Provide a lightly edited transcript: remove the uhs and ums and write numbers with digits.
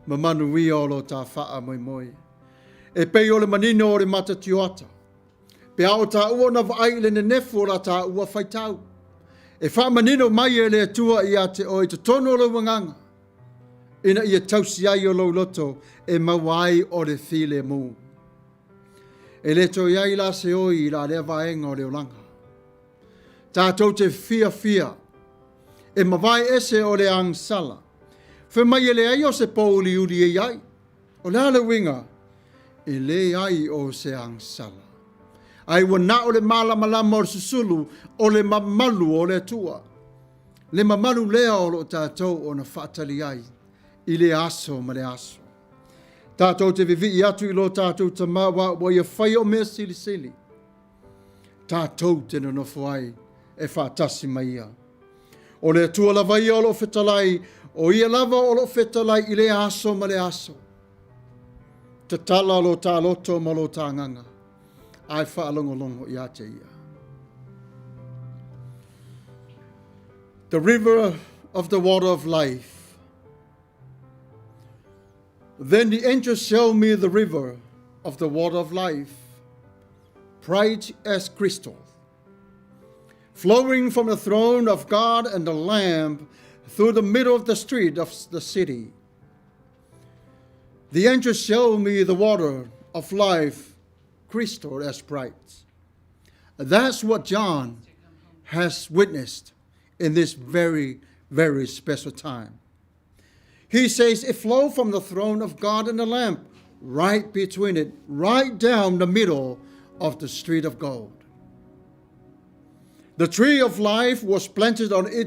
ma Manuia o lo tā wha moi moi. E pei o le manino o le matatiota. Pe ao tā ua na vai le nefu o la tā ua Faitau. E wha manino mai e le atua i a te oi te tono o le wanganga. Ina ia tausi ai o lo loto e mawai o le file mu. E le to iai la se oi i la lea vaenga o le olanga. Tatou te fia fia. E mawai ese o le angsala. Fe mai e le ai o se pouli uri e iai. O le ale winga. E le ai o se angsala. Ai wana o le malamalama o le susulu o le mamalu o le tua. Le mamalu lea o lo tatou o na whaatali ai. I le aso ma le aso. Tatou te vivi'i atu i lo tatou ta mawa wa ia whai o mea sili sili. Tatou te nonofo ai e whaatasi mai ia. O le atua lava ia o lo whetalai, o ia lava o lo whetalai i le aso ma le aso. Te tala lo tā loto ma lo tā nganga. Ai whaalongolongo i ate ia. The river of the water of life. Then the angel showed me the river of the water of life, bright as crystal, flowing from the throne of God and the Lamb through the middle of the street of the city. The angel showed me the water of life, crystal as bright. That's what John has witnessed in this very, very special time. He says it flowed from the throne of God and the Lamb, right between it, right down the middle of the street of gold. The tree of life was planted on its